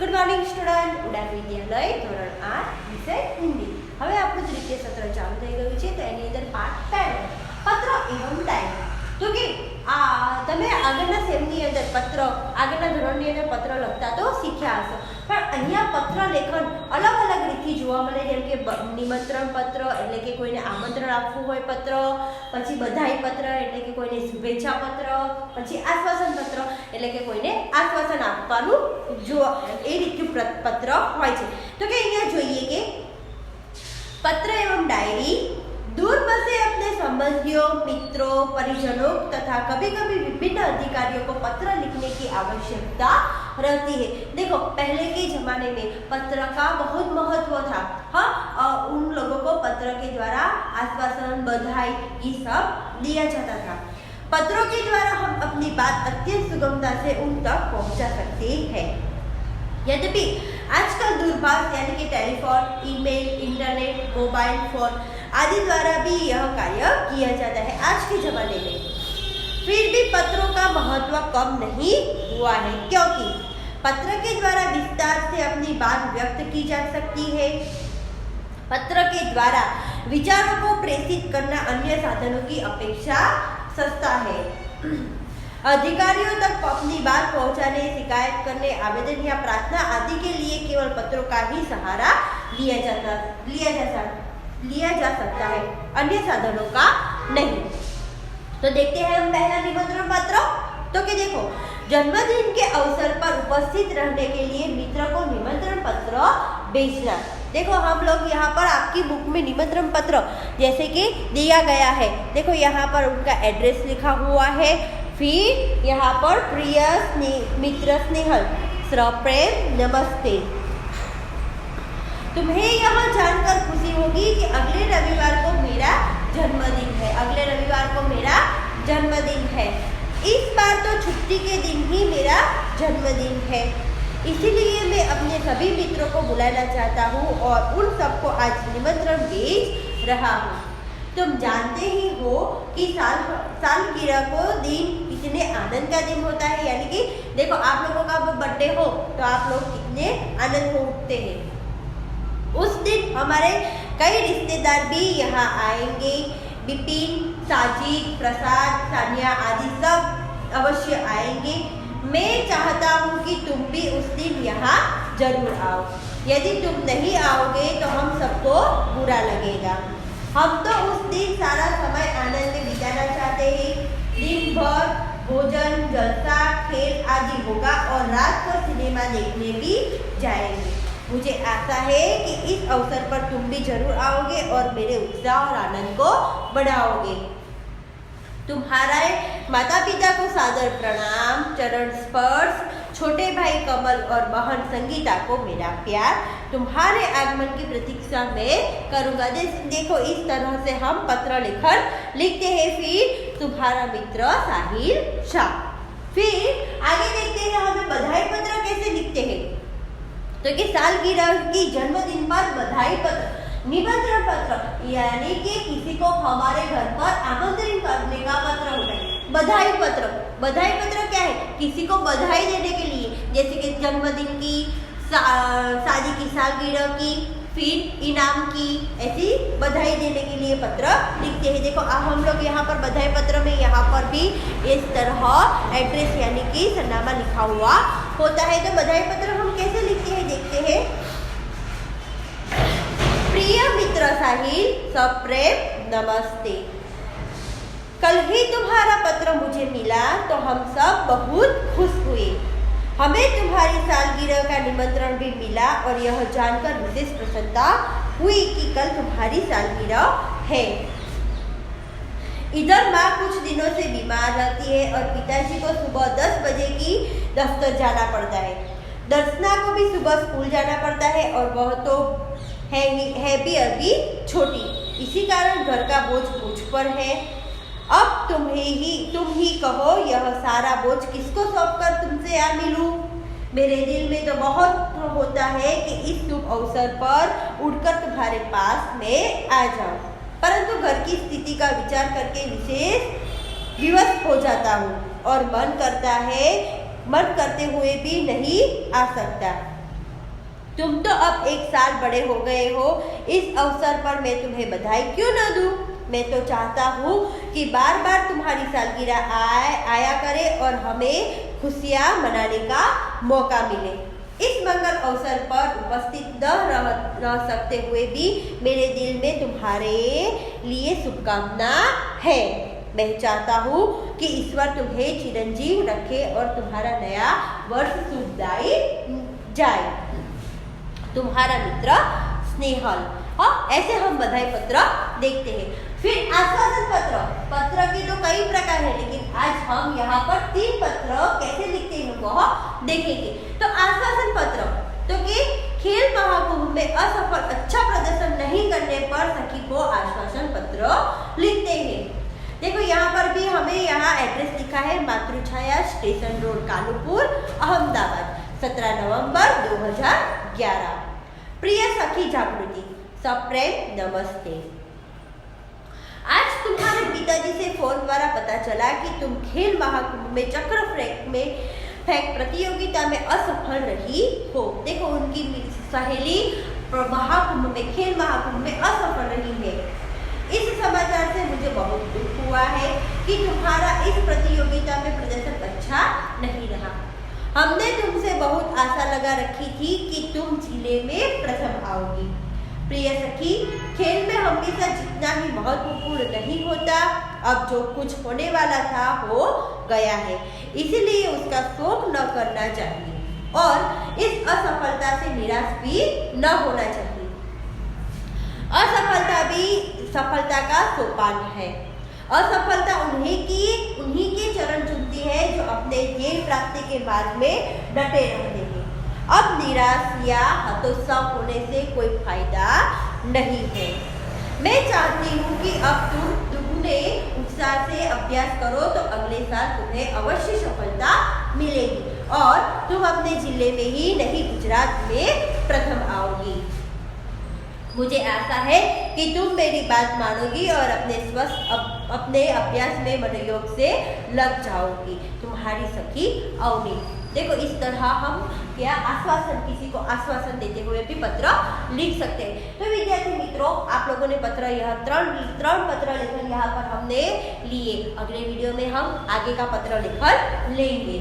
Good morning student उड़ान विद्यालय ધોરણ 8 વિષય હિન્દી। હવે આપણું તૃતીય સત્ર ચાલુ થઈ ગયું છે તો એની અંદર પાઠ 10 પત્ર એવં ડાયરી। તો કે તમે આગળના સેમની અંદર પત્ર આગળના ધોરણની અંદર પત્ર લખતા તો શીખ્યા હશો, પણ અહીંયા પત્ર લેખન અલગ અલગ રીતથી જોવા મળે, જેમ કે નિમંત્રણ પત્ર એટલે કે કોઈને આમંત્રણ આપવું હોય પત્ર, પછી બધાઈ પત્ર એટલે કે કોઈને શુભેચ્છા પત્ર, પછી આશ્વાસન પત્ર એટલે કે કોઈને આશ્વાસન આપવાનું જો એ રીતનું પત્ર હોય છે। તો કે અહીંયા જોઈએ કે पत्र एवं डायरी दूर बसे अपने संबंधियों, मित्रों, परिजनों तथा कभी कभी विभिन्न अधिकारियों को पत्र लिखने की आवश्यकता रहती है। देखो पहले के जमाने में पत्र का बहुत महत्व था। हाँ, उन लोगों को पत्र के द्वारा आश्वासन, बधाई ये सब दिया जाता था। पत्रों के द्वारा हम अपनी बात अत्यंत सुगमता से उन तक पहुंचा सकते हैं। यद्यपि आजकल दूरभाष यानी कि telephone, email, internet, mobile phone आदि द्वारा भी यह कार्य किया जाता है आज के जमाने में, फिर भी पत्रों का महत्व कम नहीं हुआ है, क्योंकि पत्र के द्वारा विस्तार से अपनी बात व्यक्त की जा सकती है। पत्र के द्वारा विचारों को प्रेषित करना अन्य साधनों की अपेक्षा सस्ता है। अधिकारियों तक अपनी बात पहुंचाने, शिकायत करने, आवेदन या प्रार्थना आदि के लिए केवल पत्रों का ही सहारा लिया जा सकता है, अन्य साधनों का नहीं। तो देखते हैं हम पहला निमंत्रण पत्र। तो कि देखो जन्मदिन के अवसर पर उपस्थित रहने के लिए मित्र को निमंत्रण पत्र भेजना। देखो हम लोग यहाँ पर आपकी बुक में निमंत्रण पत्र जैसे कि दिया गया है, देखो यहाँ पर उनका एड्रेस लिखा हुआ है, फिर यहाँ पर प्रिय मित्र स्नेहल सप्रेम नमस्ते। तुम्हें यह जानकर खुशी होगी कि अगले रविवार को मेरा जन्मदिन है, अगले रविवार को मेरा जन्मदिन है। इस बार तो छुट्टी के दिन ही मेरा जन्मदिन है, इसीलिए मैं अपने सभी मित्रों को बुलाना चाहता हूँ और उन सबको आज निमंत्रण भेज रहा हूँ। तुम जानते ही हो कि सालगिरह को दिन कितने आनंद का दिन होता है, यानी कि देखो आप लोगों का बर्थडे हो तो आप लोग कितने आनंद हो उठते हैं। उस दिन हमारे कई रिश्तेदार भी यहाँ आएंगे, विपिन, साजिद, प्रसाद, सानिया आदि सब अवश्य आएंगे। मैं चाहता हूँ कि तुम भी उस दिन यहाँ जरूर आओ, यदि तुम नहीं आओगे तो हम सबको बुरा लगेगा। हम तो उस दिन सारा समय आनंद में बिताना चाहते हैं, दिन भर भोजन, जलसा, खेल आदि होगा और रात को सिनेमा देखने भी जाएंगे। मुझे आशा है कि इस अवसर पर तुम भी जरूर आओगे और मेरे उत्साह और आनंद को बढ़ाओगे। तुम्हारे माता पिता को सादर प्रणाम, चरण स्पर्श, छोटे भाई कमल और बहन संगीता को मेरा प्यार। तुम्हारे आगमन की प्रतीक्षा में करूँगा। देखो इस तरह से हम पत्र लिखते हैं। फिर तुम्हारा मित्र साहिल शाह। फिर आगे देखते हैं हमें बधाई पत्र कैसे लिखते हैं। तो कि सालगिरह की जन्मदिन पर बधाई पत्र, निमंत्रण पत्र यानी कि किसी को हमारे घर पर आमंत्रित करने का पत्र होता है। बधाई पत्र क्या है? किसी को बधाई देने के लिए, जैसे कि जन्मदिन की, शादी की सालगिरह की, फिर इनाम की, ऐसी बधाई देने के लिए पत्र लिखते हैं। देखो हम लोग यहाँ पर बधाई पत्र में यहाँ पर भी इस तरह एड्रेस यानी कि सरनामा लिखा हुआ होता है। तो बधाई पत्र हम कैसे लिखते हैं देखते हैं। प्रिय मित्र साहिल सप्रेम नमस्ते, कल ही तुम्हारा पत्र मुझे मिला तो हम सब बहुत खुश हुए। हमें तुम्हारी सालगिरह का निमंत्रण भी मिला और यह जानकर विशेष प्रसन्नता हुई कि कल तुम्हारी सालगिरह है। इधर माँ कुछ दिनों से बीमार रहती है और पिताजी को सुबह 10 बजे की दफ्तर जाना पड़ता है। दर्शना को भी सुबह स्कूल जाना पड़ता है और वह तो है भी अभी छोटी, इसी कारण घर का बोझ मुझ पर है। अब तुम ही कहो यह सारा बोझ किसको सौंपकर तुमसे आ मिलूं। मेरे दिल में तो बहुत होता है कि इस शुभ अवसर पर उठकर तुम्हारे पास मैं आ जाऊं, परंतु घर की स्थिति का विचार करके विशेष विवश हो जाता हूँ और मन करते हुए भी नहीं आ सकता। तुम तो अब 1 साल बड़े हो गए हो, इस अवसर पर मैं तुम्हें बधाई क्यों न दूं? मैं तो चाहता हूँ कि बार बार तुम्हारी सालगिरह आया करे और हमें खुशियाँ मनाने का मौका मिले। इस मंगल अवसर पर उपस्थित न रह सकते हुए भी मेरे दिल में तुम्हारे लिए शुभकामना है। मैं चाहता हूँ कि ईश्वर तुम्हें चिरंजीव रखे और तुम्हारा नया वर्ष शुभदायी जाए। तुम्हारा मित्र स्नेहल। हाँ, ऐसे हम बधाई पत्र देखते हैं। फिर आश्वासन पत्र। पत्र के तो कई प्रकार हैं, लेकिन आज हम यहाँ पर 3 पत्र कैसे लिखते हैं वह देखेंगे। तो आश्वासन पत्र तो कि खेल महाकुंभ में असफल अच्छा प्रदर्शन नहीं करने पर सखी को आश्वासन पत्र लिखते हैं। देखो यहाँ पर भी हमें यहाँ एड्रेस लिखा है, मातृछाया स्टेशन रोड, कानूपुर, अहमदाबाद, 17 नवंबर 2011। प्रिय सखी जागृति, सप्रेम नमस्ते। आज तुम्हारे पिताजी से फोन द्वारा पता चला कि तुम खेल महाकुंभ में चक्र फेंक प्रतियोगिता में असफल रही हो। देखो उनकी सहेली महाकुंभ में, खेल महाकुंभ में असफल रही है। इस समाचार से मुझे बहुत दुख हुआ है कि तुम्हारा इस प्रतियोगिता में प्रदर्शन अच्छा नहीं रहा। हमने तुमसे बहुत आशा लगा रखी थी कि तुम जिले में प्रथम आओगी। प्रिय सखी, खेल में हमेशा जितना ही महत्वपूर्ण नहीं होता, अब जो कुछ होने वाला था हो गया है, इसलिए उसका शोक न करना चाहिए और इस असफलता से निराश भी न होना चाहिए। असफलता भी सफलता का सोपान है। असफलता उन्हीं के चरण चुनती है जो अपने ध्येय प्राप्ति के मार्ग में डटे रहते हैं। अब निराश या हतोत्साह होने से कोई फायदा नहीं है। मैं चाहती हूँ कि अब तुम दुगने उत्साह से अभ्यास करो तो अगले साल तुम्हें अवश्य सफलता मिलेगी और तुम अपने जिले में ही नहीं, गुजरात में प्रथम आओगी। मुझे आशा है कि तुम मेरी बात मानोगी और अपने अभ्यास में मनोयोग से लग जाओगी। तुम्हारी सखी अवनी। देखो इस तरह हम क्या किसी को आश्वासन देते हुए भी पत्र लिख सकते हैं। तो विद्यार्थी मित्रों, आप लोगों ने पत्र यह त्रण पत्र लेखन यहाँ पर हमने लिए। अगले वीडियो में हम आगे का पत्र लेखन लेंगे।